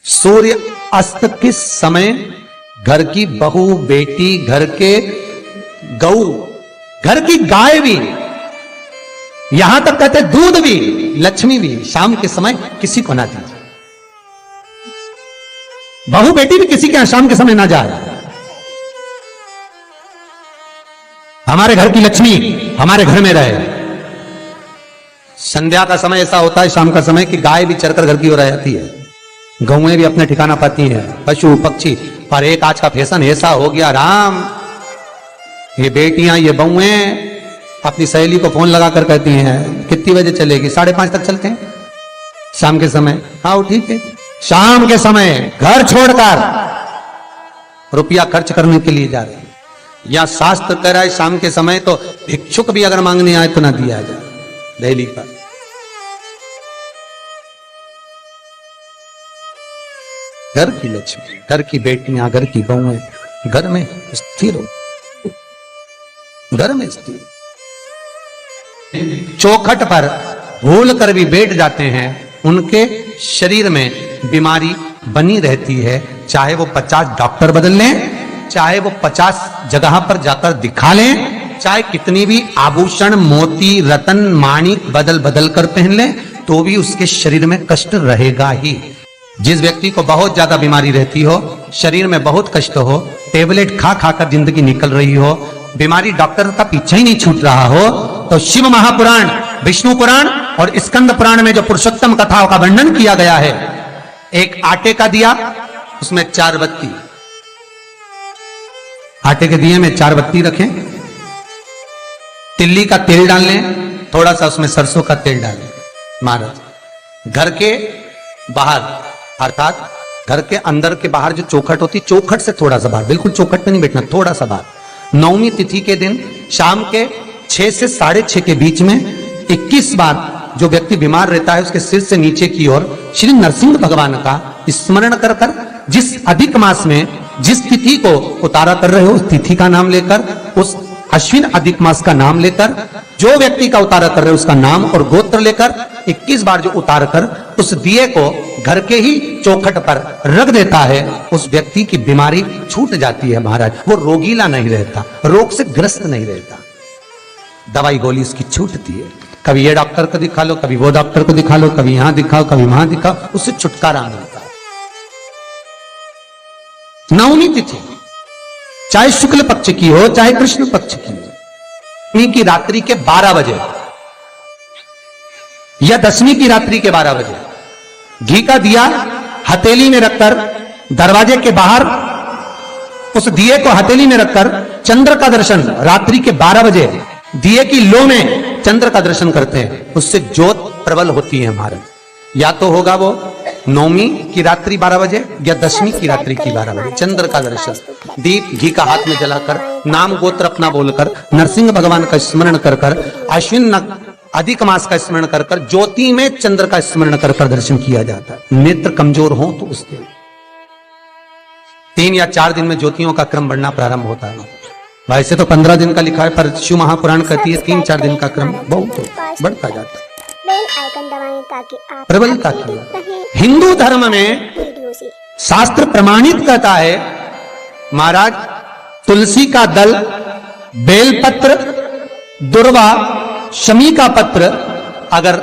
सूर्य अस्त के समय घर की बहू बेटी, घर के गऊ, घर की गाय भी, यहां तक कहते दूध भी, लक्ष्मी भी शाम के समय किसी को ना दीजिए। बहू बेटी भी किसी के यहां शाम के समय ना जाए। हमारे घर की लक्ष्मी हमारे घर में रहे। संध्या का समय ऐसा होता है, शाम का समय, कि गाय भी चरकर घर की ओर आ जाती है, गौएं भी अपने ठिकाना पाती हैं, पशु पक्षी। पर एक आज का फैशन ऐसा हो गया राम, ये बेटियां ये बहुएं अपनी सहेली को फोन लगाकर कहती हैं कितनी बजे चलेगी, 5:30 तक चलते हैं शाम के समय। आओ ठीक है, शाम के समय घर छोड़कर रुपया खर्च करने के लिए जा रहे हैं। या शास्त्र कह रहा है शाम के समय तो भिक्षुक भी अगर मांगने आए तो ना दिया जाए। दिल्ली पर घर की लक्ष्मी, घर की बेटियां, घर की बहुएं घर में स्थिर हो, घर में स्थिर। चौखट पर भूल कर भी बैठ जाते हैं, उनके शरीर में बीमारी बनी रहती है। चाहे वो 50 डॉक्टर बदल लें, चाहे वो 50 जगह पर जाकर दिखा लें, चाहे कितनी भी आभूषण मोती रतन माणिक बदल बदल कर पहन लें, तो भी उसके शरीर में कष्ट रहेगा ही। जिस व्यक्ति को बहुत ज्यादा बीमारी रहती हो, शरीर में बहुत कष्ट हो, टेबलेट खा खा कर जिंदगी निकल रही हो, बीमारी डॉक्टर का पीछा ही नहीं छूट रहा हो, तो शिव महापुराण, विष्णु पुराण और स्कंद पुराण में जो पुरुषोत्तम कथाओं का वर्णन किया गया है, एक आटे का दिया, उसमें 4 बत्ती, आटे के दिए में 4 बत्ती रखें, तिल्ली का तेल डाल लें, थोड़ा सा उसमें सरसों का तेल डालें। महाराज घर के बाहर अर्थात घर के अंदर के बाहर जो चौखट होती, चौखट से थोड़ा सा बाहर, बिल्कुल चौखट पे नहीं बैठना, थोड़ा सा बाहर, 9वीं तिथि के दिन शाम के 6 से 6:30 के बीच में 21 बार जो व्यक्ति बीमार रहता है उसके सिर से नीचे की ओर श्री नरसिंह भगवान का स्मरण कर कर, जिस अधिक मास में जिस तिथि को उतारा कर रहे हो उस तिथि का नाम लेकर, उस अश्विन अधिक मास का नाम लेकर, जो व्यक्ति का उतारा कर रहे हो उसका नाम और गोत्र लेकर 21 बार जो उतार कर उस दिए को घर के ही चौखट पर रख देता है, उस व्यक्ति की बीमारी छूट जाती है महाराज। वो रोगीला नहीं रहता, रोग से ग्रस्त नहीं रहता, दवाई गोली उसकी छूटती है। कभी ये डॉक्टर को दिखा लो, कभी वो डॉक्टर को दिखा लो, कभी यहां दिखाओ, कभी वहां दिखाओ, उससे छुटकारा मिलता है। 9वीं तिथि चाहे शुक्ल पक्ष की हो चाहे कृष्ण पक्ष की हो, दसवीं की रात्रि के 12 बजे या 10वीं की रात्रि के 12 बजे घी का दिया हथेली में रखकर दरवाजे के बाहर उस दिए को हथेली में रखकर चंद्र का दर्शन रात्रि के 12 बजे दिए की लो में चंद्र का दर्शन करते हैं, उससे ज्योत प्रबल होती है महाराज। या तो होगा वो 9वीं की रात्रि 12 बजे या 10वीं की रात्रि की 12 बजे चंद्र का दर्शन, दीप घी का हाथ में जलाकर, नाम गोत्र अपना बोलकर, नरसिंह भगवान का स्मरण कर कर, अश्विन अधिक मास का स्मरण कर कर, ज्योति में चंद्र का स्मरण कर कर दर्शन किया जाता है। नेत्र कमजोर हो तो उस दिन 3 या 4 दिन में ज्योतियों का क्रम बढ़ना प्रारंभ होता है। वैसे तो 15 दिन का लिखा है, पर शिव महापुराण कहती है 3-4 दिन का क्रम बहुत बढ़ता जाता है। प्रबलता की हिंदू धर्म में शास्त्र प्रमाणित कहता है महाराज, तुलसी का दल, बेलपत्र, दुर्वा, शमी का पत्र अगर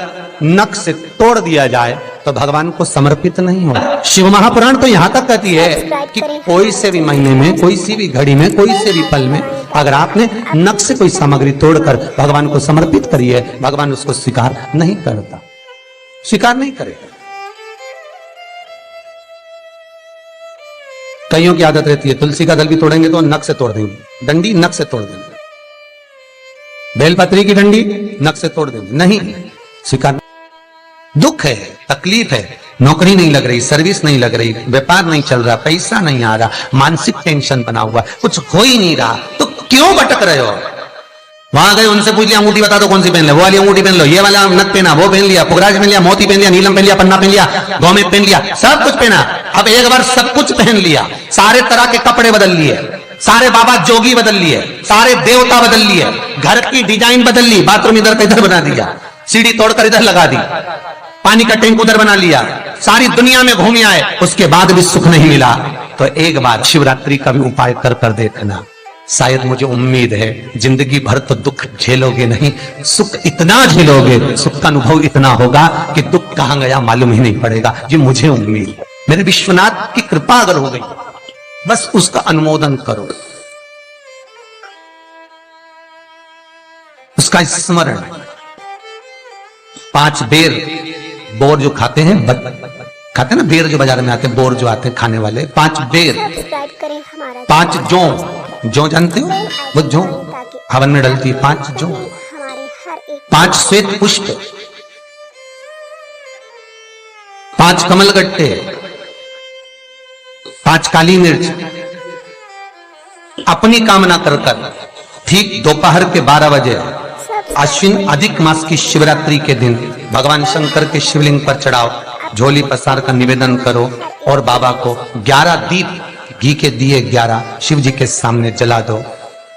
नख से तोड़ दिया जाए तो भगवान को समर्पित नहीं हो। शिव महापुराण तो यहां तक कहती है कि कोई से भी महीने में, कोई सी भी घड़ी में, कोई से भी पल में अगर आपने नख से कोई सामग्री तोड़कर भगवान को समर्पित करी है, भगवान उसको स्वीकार नहीं करता, स्वीकार नहीं करेगा। कईयों की आदत रहती है तुलसी का दल भी तोड़ेंगे तो नख से तोड़ देंगे, डंडी नख से तोड़ देंगे, बेलपत्री की डंडी नख से तोड़ देंगे, नहीं स्वीकार। दुख है, तकलीफ है, नौकरी नहीं लग रही, सर्विस नहीं लग रही, व्यापार नहीं चल रहा, पैसा नहीं आ रहा, मानसिक टेंशन बना हुआ, कुछ हो ही नहीं रहा, तो क्यों भटक रहे हो? वहां गए उनसे पूछ लिया अंगूठी बता दो कौन सी पहन ले, वो वाली अंगूठी पहन लो, ये वाला नथ पहना, वो पहन लिया, पुगराज पहन लिया, मोती पहन लिया, नीलम पहन लिया, पन्ना पहन लिया, गोमेद पहन लिया, सब कुछ पहना। अब एक बार सब कुछ पहन लिया, सारे तरह के कपड़े बदल लिए, सारे बाबा जोगी बदल लिए, सारे देवता बदल लिए, घर की डिजाइन बदल ली, बाथरूम इधर का इधर बना दिया, सीढ़ी तोड़कर इधर लगा दी, पानी का टैंक उधर बना लिया, सारी दुनिया में घूम आए, उसके बाद भी सुख नहीं मिला, तो एक बार शिवरात्रि का भी उपाय कर कर देखना। शायद मुझे उम्मीद है जिंदगी भर तो दुख झेलोगे नहीं, सुख इतना झेलोगे, सुख का अनुभव इतना होगा कि दुख कहां गया मालूम ही नहीं पड़ेगा। ये मुझे उम्मीद है, मेरे विश्वनाथ की कृपा अगर हो गई, बस उसका अनुमोदन करो, उसका स्मरण। 5 बेर बोर जो खाते हैं, खाते हैं ना बेर, जो बाजार में आते हैं, बोर जो आते हैं खाने वाले, 5 बेर, 5 जौ जानते हो, वो जौ हवन में डलती है, 5 जौ, 5 श्वेत पुष्प, 5 कमलगट्टे, 5 काली मिर्च, अपनी कामना कर कर ठीक दोपहर के 12 बजे अश्विन अधिक मास की शिवरात्रि के दिन भगवान शंकर के शिवलिंग पर चढ़ाओ, झोली पसार का निवेदन करो और बाबा को 11 दीप घी के दिए 11 शिव जी के सामने जला दो।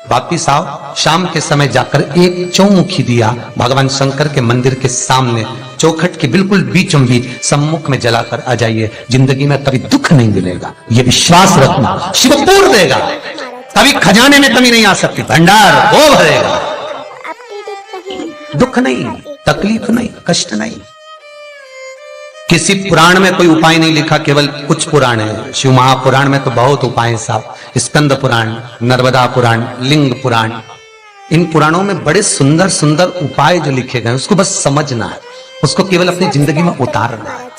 वापिस आओ, शाम के समय जाकर एक चौमुखी दिया भगवान शंकर के मंदिर के सामने चौखट के बिल्कुल बीचों बीच सम्मुख में जलाकर आ जाइए। जिंदगी में कभी दुख नहीं मिलेगा, ये विश्वास रखना, शिव पूर्ण देगा, कभी खजाने में कमी नहीं आ सकती, भंडार वो भरेगा। दुख नहीं, तकलीफ नहीं, कष्ट नहीं। किसी पुराण में कोई उपाय नहीं लिखा, केवल कुछ पुराण है। शिव महापुराण में तो बहुत उपाय हैं साहब, स्कंद पुराण, नर्मदा पुराण, लिंग पुराण, इन पुराणों में बड़े सुंदर सुंदर उपाय जो लिखे गए, उसको बस समझना है, उसको केवल अपनी जिंदगी में उतारना है।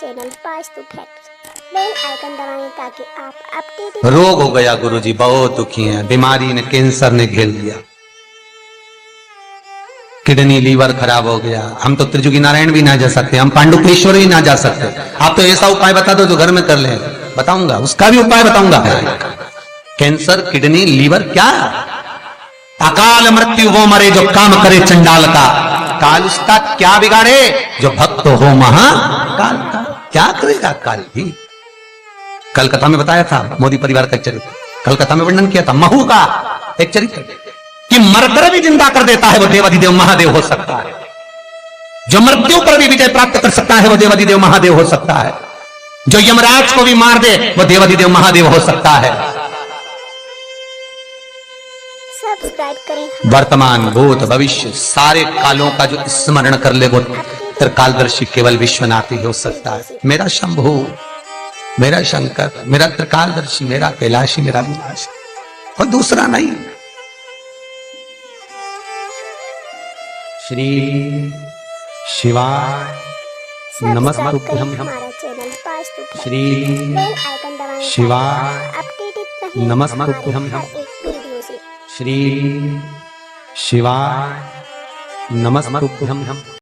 रोग हो गया गुरुजी, बहुत दुखी हैं, बीमारी ने, कैंसर ने घेर लिया, किडनी लीवर खराब हो गया, हम तो त्रिजुगी नारायण भी ना जा सकते, हम पांडुकेश्वर भी ना जा सकते। आप तो ऐसा उपाय बता दो जो घर में कर ले, बताऊंगा, उसका भी उपाय बताऊंगा। कैंसर, किडनी, लीवर, क्या अकाल मृत्यु वो मरे जो काम करे चंडाल का, काल उसका क्या बिगाड़े जो भक्त हो महाकाल का। क्या करेगा काल भी। कलकत्ता में बताया था मोदी परिवार का चरित्र, कलकत्ता में वर्णन किया था महू का एक चरित्र कि मरकर भी जिंदा कर देता है वो देवाधिदेव महादेव हो सकता है, जो मृत्यु पर भी विजय प्राप्त कर सकता है वो देवाधिदेव महादेव हो सकता है, जो यमराज को भी मार दे वो देवाधिदेव महादेव हो सकता है। सब्सक्राइब करें। वर्तमान, भूत, भविष्य सारे कालों का जो स्मरण कर ले वो त्रिकालदर्शी केवल विश्वनाथ ही हो सकता है। मेरा शंभु, मेरा शंकर, मेरा त्रिकालदर्शी, मेरा कैलाशी, मेरा विनाशी, और दूसरा नहीं। श्री शिवाय नमस्तुभ्यं। श्री शिवाय नमस्तुभ्यं। श्री शिवाय नमस्तुभ्यं।